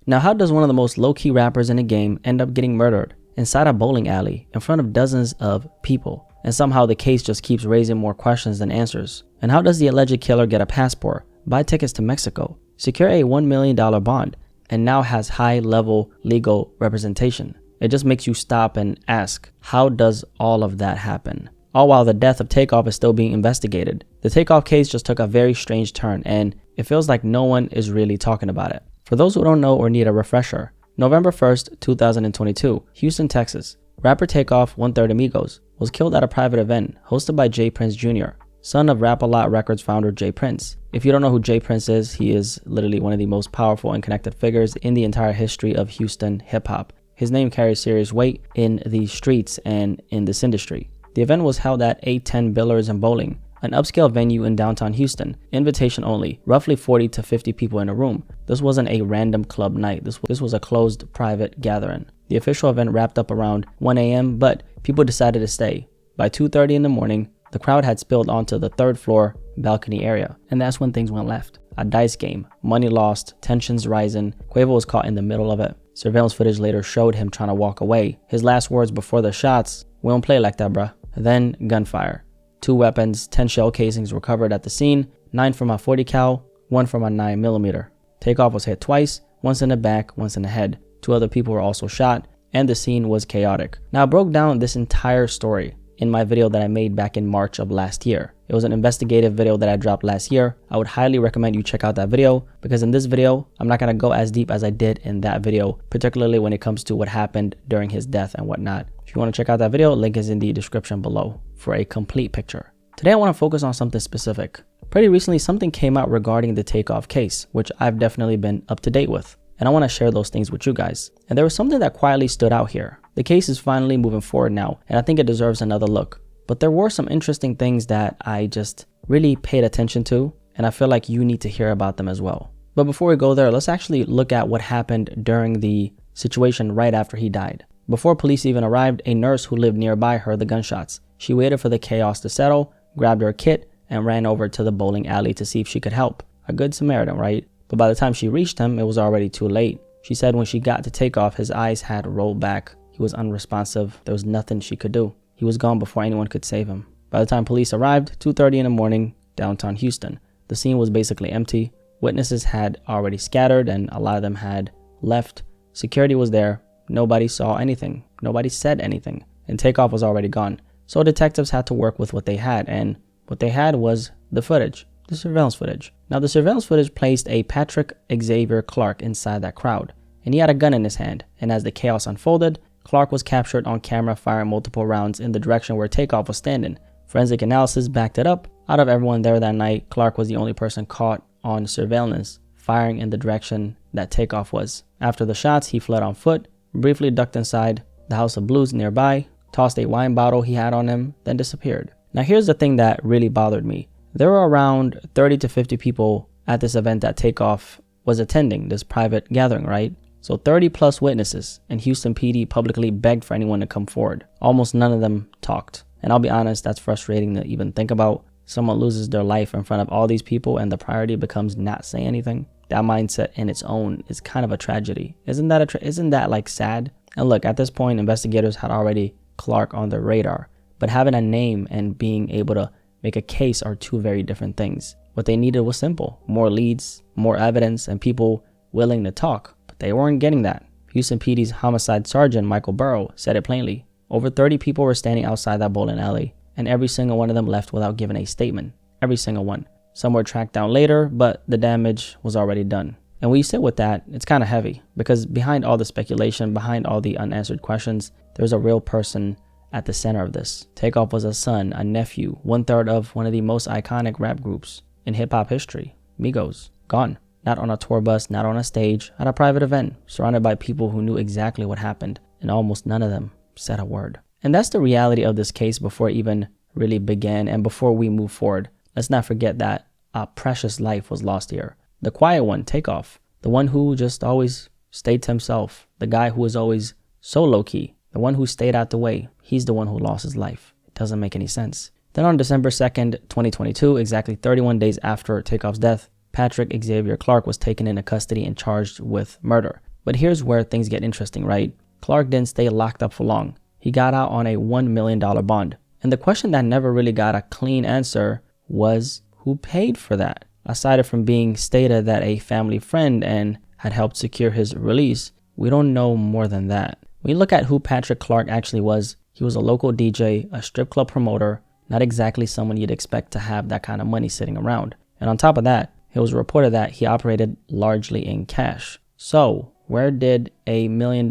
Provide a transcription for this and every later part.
Now, how does one of the most low-key rappers in the game end up getting murdered inside a bowling alley in front of dozens of people? And somehow the case just keeps raising more questions than answers. And how does the alleged killer get a passport, buy tickets to Mexico, secure a $1 million bond, and now has high-level legal representation? It just makes you stop and ask, how does all of that happen? All while the death of Takeoff is still being investigated. The Takeoff case just took a very strange turn, and it feels like no one is really talking about it. For those who don't know or need a refresher, November 1st, 2022, Houston, Texas, rapper Takeoff, 1/3 Amigos, was killed at a private event hosted by J. Prince Jr., son of Rap-A-Lot Records founder J. Prince. If you don't know who J. Prince is, he is literally one of the most powerful and connected figures in the entire history of Houston hip-hop. His name carries serious weight in the streets and in this industry. The event was held at 810 Billers and Bowling, an upscale venue in downtown Houston, invitation only, roughly 40 to 50 people in a room. This wasn't a random club night, this was a closed private gathering. The official event wrapped up around 1 a.m., but people decided to stay. By 2:30 in the morning, the crowd had spilled onto the third floor balcony area, and that's when things went left. A dice game, money lost, tensions rising. Quavo was caught in the middle of it. Surveillance footage later showed him trying to walk away. His last words before the shots, "We don't play like that, bruh." Then gunfire. 2 weapons, 10 shell casings recovered at the scene, 9 from a 40 cal, 1 from a 9mm. Takeoff was hit twice, once in the back, once in the head. 2 other people were also shot, and the scene was chaotic. Now, I broke down this entire story in my video that I made back in March of last year. It was an investigative video that I dropped last year. I would highly recommend you check out that video, because in this video, I'm not going to go as deep as I did in that video, particularly when it comes to what happened during his death and whatnot. If you want to check out that video, link is in the description below for a complete picture. Today, I want to focus on something specific. Pretty recently, something came out regarding the Takeoff case, which I've definitely been up to date with. And I want to share those things with you guys. And there was something that quietly stood out here. The case is finally moving forward now, and I think it deserves another look. But there were some interesting things that I just really paid attention to, and I feel like you need to hear about them as well. But before we go there, let's actually look at what happened during the situation right after he died. Before police even arrived, a nurse who lived nearby heard the gunshots. She waited for the chaos to settle, grabbed her kit, and ran over to the bowling alley to see if she could help. A good Samaritan, right? But by the time she reached him, it was already too late. She said when she got to Takeoff, his eyes had rolled back. He was unresponsive. There was nothing she could do. He was gone before anyone could save him. By the time police arrived, 2:30 in the morning, downtown Houston, the scene was basically empty. Witnesses had already scattered, and a lot of them had left. Security was there. Nobody saw anything. Nobody said anything. And Takeoff was already gone. So detectives had to work with what they had, and what they had was the footage, the surveillance footage. Now, the surveillance footage placed a Patrick Xavier Clark inside that crowd, and he had a gun in his hand. And as the chaos unfolded, Clark was captured on camera firing multiple rounds in the direction where Takeoff was standing. Forensic analysis backed it up. Out of everyone there that night, Clark was the only person caught on surveillance firing in the direction that Takeoff was. After the shots, he fled on foot, briefly ducked inside the House of Blues nearby, tossed a wine bottle he had on him, then disappeared. Now, here's the thing that really bothered me. There were around 30 to 50 people at this event that Takeoff was attending, this private gathering, right? So 30 plus witnesses, and Houston PD publicly begged for anyone to come forward. Almost none of them talked. And I'll be honest, that's frustrating to even think about. Someone loses their life in front of all these people and the priority becomes not say anything. That mindset in its own is kind of a tragedy. Isn't that like sad? And look, at this point, investigators had already Clark on their radar. But having a name and being able to make a case are two very different things. What they needed was simple. More leads, more evidence, and people willing to talk. But they weren't getting that. Houston PD's homicide sergeant, Michael Burrow, said it plainly. Over 30 people were standing outside that bowling alley, and every single one of them left without giving a statement. Every single one. Some were tracked down later, but the damage was already done. And when you sit with that, it's kind of heavy, because behind all the speculation, behind all the unanswered questions, there's a real person at the center of this. Takeoff was a son, a nephew, 1/3 of one of the most iconic rap groups in hip-hop history, Migos. Gone. Not on a tour bus, not on a stage, at a private event, surrounded by people who knew exactly what happened, and almost none of them said a word. And that's the reality of this case before it even really began, and before we move forward. Let's not forget that a precious life was lost here. The quiet one, Takeoff, the one who just always stayed to himself, the guy who was always so low-key, the one who stayed out the way, he's the one who lost his life. It doesn't make any sense. Then on December 2nd, 2022, exactly 31 days after Takeoff's death, Patrick Xavier Clark was taken into custody and charged with murder. But here's where things get interesting, right? Clark didn't stay locked up for long. He got out on a $1 million bond. And the question that never really got a clean answer was who paid for that? Aside from being stated that a family friend and had helped secure his release, we don't know more than that. When you look at who Patrick Clark actually was, he was a local DJ, a strip club promoter, not exactly someone you'd expect to have that kind of money sitting around. And on top of that, it was reported that he operated largely in cash. So, where did $1 million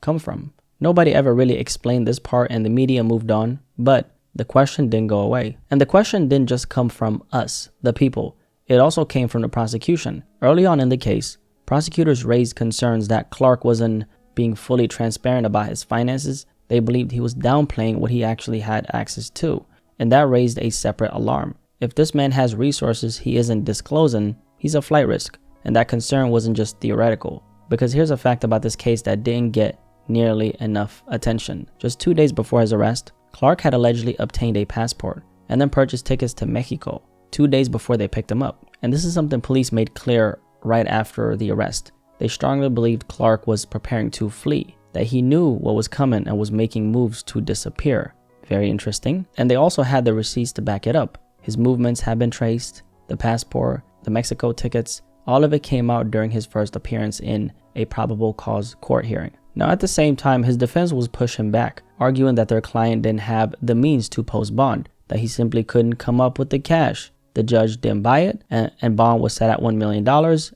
come from? Nobody ever really explained this part and the media moved on, but the question didn't go away. And the question didn't just come from us, the people. It also came from the prosecution. Early on in the case, prosecutors raised concerns that Clark wasn't being fully transparent about his finances. They believed he was downplaying what he actually had access to, and that raised a separate alarm. If this man has resources he isn't disclosing, he's a flight risk, and that concern wasn't just theoretical. Because here's a fact about this case that didn't get nearly enough attention. Just 2 days before his arrest, Clark had allegedly obtained a passport and then purchased tickets to Mexico 2 days before they picked him up. And this is something police made clear right after the arrest. They strongly believed Clark was preparing to flee, that he knew what was coming and was making moves to disappear. Very interesting. And they also had the receipts to back it up. His movements had been traced, the passport, the Mexico tickets, all of it came out during his first appearance in a probable cause court hearing. Now at the same time, his defense was pushing back, arguing that their client didn't have the means to post bond, that he simply couldn't come up with the cash. The judge didn't buy it, and bond was set at $1 million,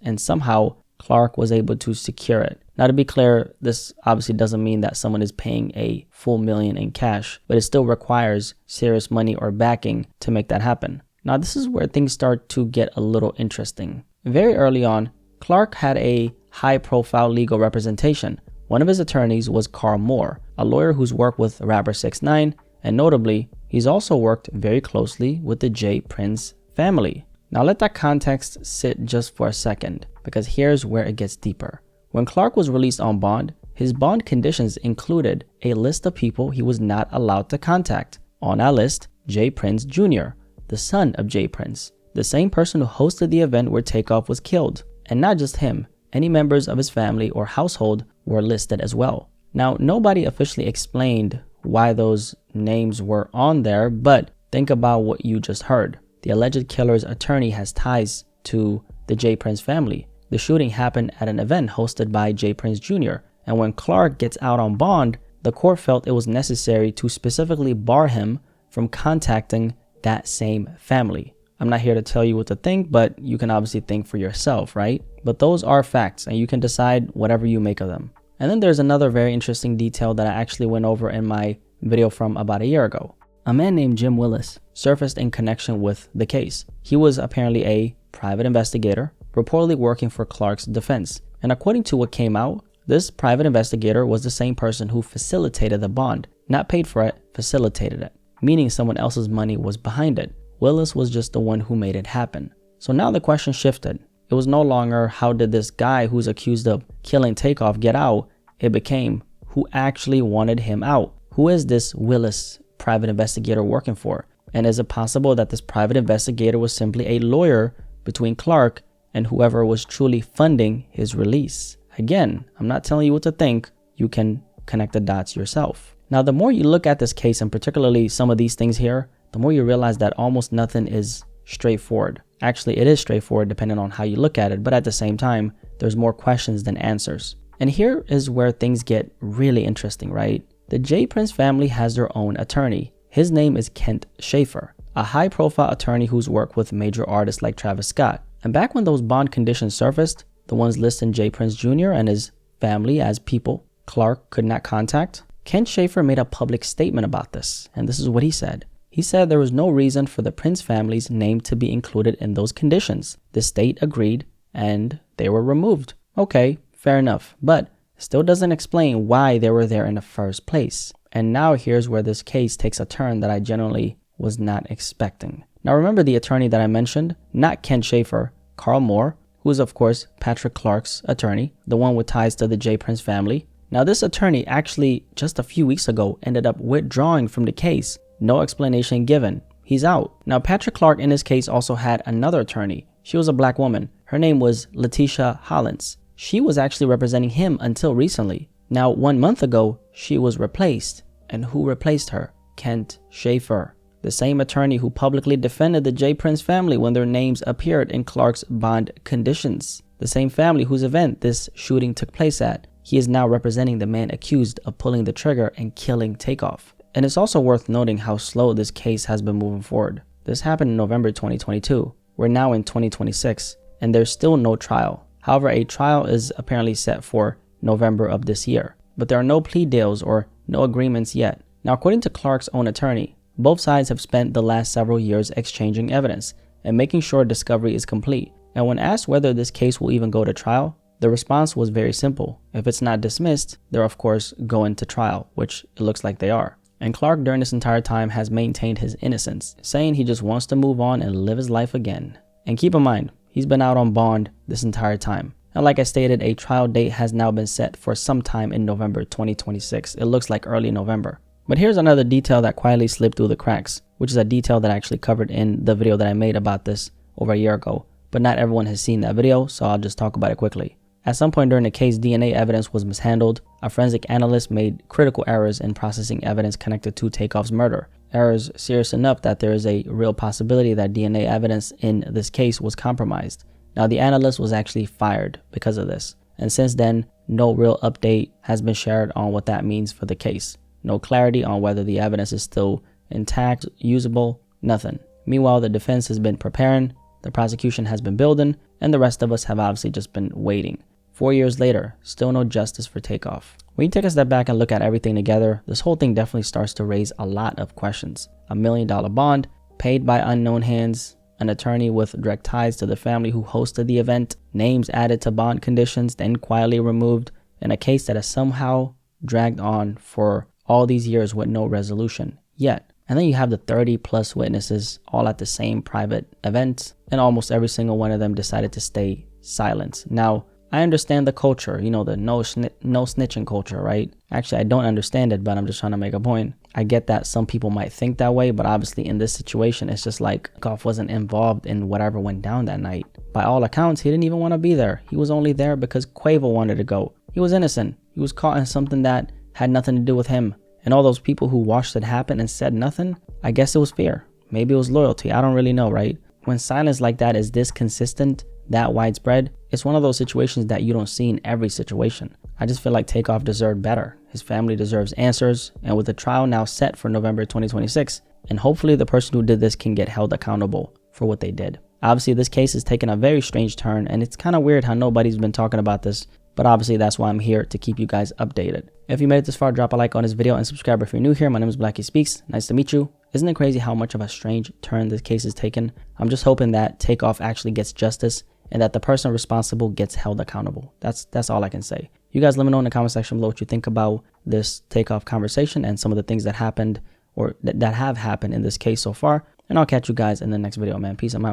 and somehow Clark was able to secure it. Now to be clear, this obviously doesn't mean that someone is paying a full million in cash, but it still requires serious money or backing to make that happen. Now this is where things start to get a little interesting. Very early on, Clark had a high-profile legal representation. One of his attorneys was Carl Moore, a lawyer who's worked with rapper 6ix9ine, and notably, he's also worked very closely with the J. Prince family. Now let that context sit just for a second, because here's where it gets deeper. When Clark was released on bond, his bond conditions included a list of people he was not allowed to contact. On that list, J. Prince Jr., the son of J. Prince, the same person who hosted the event where Takeoff was killed. And not just him, any members of his family or household were listed as well. Now, nobody officially explained why those names were on there, but think about what you just heard. The alleged killer's attorney has ties to the J. Prince family. The shooting happened at an event hosted by J. Prince Jr., and when Clark gets out on bond, the court felt it was necessary to specifically bar him from contacting that same family. I'm not here to tell you what to think, but you can obviously think for yourself, right? But those are facts, and you can decide whatever you make of them. And then there's another very interesting detail that I actually went over in my video from about a year ago. A man named Jim Willis surfaced in connection with the case. He was apparently a private investigator, reportedly working for Clark's defense. And according to what came out, this private investigator was the same person who facilitated the bond. Not paid for it, facilitated it, meaning someone else's money was behind it. Willis was just the one who made it happen. So now the question shifted. It was no longer how did this guy who's accused of killing Takeoff get out? It became who actually wanted him out. Who is this Willis private investigator working for? And is it possible that this private investigator was simply a lawyer between Clark and whoever was truly funding his release? Again, I'm not telling you what to think. You can connect the dots yourself. Now, the more you look at this case, and particularly some of these things here, the more you realize that almost nothing is straightforward. Actually, it is straightforward depending on how you look at it, but at the same time, there's more questions than answers. And here is where things get really interesting, right? The J. Prince family has their own attorney. His name is Kent Schaffer, a high-profile attorney who's worked with major artists like Travis Scott. And back when those bond conditions surfaced, the ones listing J. Prince Jr. and his family as people Clark could not contact, Kent Schaffer made a public statement about this, and this is what he said. He said there was no reason for the Prince family's name to be included in those conditions. The state agreed, and they were removed. Okay, fair enough, but still doesn't explain why they were there in the first place. And now here's where this case takes a turn that I generally was not expecting. Now remember the attorney that I mentioned? Not Kent Schaffer, Carl Moore, who is of course Patrick Clark's attorney, the one with ties to the J. Prince family. Now this attorney actually just a few weeks ago ended up withdrawing from the case. No explanation given. He's out. Now Patrick Clark in this case also had another attorney. She was a black woman. Her name was Letitia Hollins. she was actually representing him until recently. Now, 1 month ago, she was replaced. And who replaced her? Kent Schaffer, the same attorney who publicly defended the J. Prince family when their names appeared in Clark's bond conditions. The same family whose event this shooting took place at. He is now representing the man accused of pulling the trigger and killing Takeoff. And it's also worth noting how slow this case has been moving forward. This happened in November 2022. We're now in 2026, and there's still no trial. However, a trial is apparently set for November of this year. But there are no plea deals or no agreements yet. Now, according to Clark's own attorney, both sides have spent the last several years exchanging evidence and making sure discovery is complete. And when asked whether this case will even go to trial, the response was very simple. If it's not dismissed, they're of course going to trial, which it looks like they are. And Clark during this entire time has maintained his innocence, saying he just wants to move on and live his life again. And keep in mind, he's been out on bond this entire time. And like I stated, a trial date has now been set for sometime in November 2026. It looks like early November. But here's another detail that quietly slipped through the cracks, which is a detail that I actually covered in the video that I made about this over a year ago. But not everyone has seen that video, so I'll just talk about it quickly. At some point during the case, DNA evidence was mishandled. A forensic analyst made critical errors in processing evidence connected to Takeoff's murder. Errors serious enough that there is a real possibility that DNA evidence in this case was compromised. Now, the analyst was actually fired because of this. And since then, no real update has been shared on what that means for the case. No clarity on whether the evidence is still intact, usable, nothing. Meanwhile, the defense has been preparing, the prosecution has been building, and the rest of us have obviously just been waiting. 4 years later, still no justice for Takeoff. When you take a step back and look at everything together, this whole thing definitely starts to raise a lot of questions. $1 million bond, paid by unknown hands, an attorney with direct ties to the family who hosted the event, names added to bond conditions, then quietly removed, and a case that has somehow dragged on for all these years with no resolution yet. And then you have the 30 plus witnesses all at the same private event, and almost every single one of them decided to stay silent. Now, I understand the culture, the no snitching culture, right? Actually, I don't understand it, but I'm just trying to make a point. I get that some people might think that way, but obviously in this situation, it's just like Takeoff wasn't involved in whatever went down that night. By all accounts, he didn't even want to be there. He was only there because Quavo wanted to go. He was innocent. He was caught in something that had nothing to do with him. And all those people who watched it happen and said nothing, I guess it was fear. Maybe it was loyalty. I don't really know, right? When silence like that is this consistent, that widespread, it's one of those situations that you don't see in every situation. I just feel like Takeoff deserved better. His family deserves answers, and with the trial now set for November 2026, and hopefully the person who did this can get held accountable for what they did. Obviously, this case has taken a very strange turn, and it's kind of weird how nobody's been talking about this, but obviously that's why I'm here to keep you guys updated. If you made it this far, drop a like on this video and subscribe if you're new here. My name is Blackie Speaks. Nice to meet you. Isn't it crazy how much of a strange turn this case has taken? I'm just hoping that Takeoff actually gets justice and that the person responsible gets held accountable. That's all I can say. You guys let me know in the comment section below what you think about this Takeoff conversation and some of the things that happened or that have happened in this case so far. And I'll catch you guys in the next video, man. Peace. I'm out.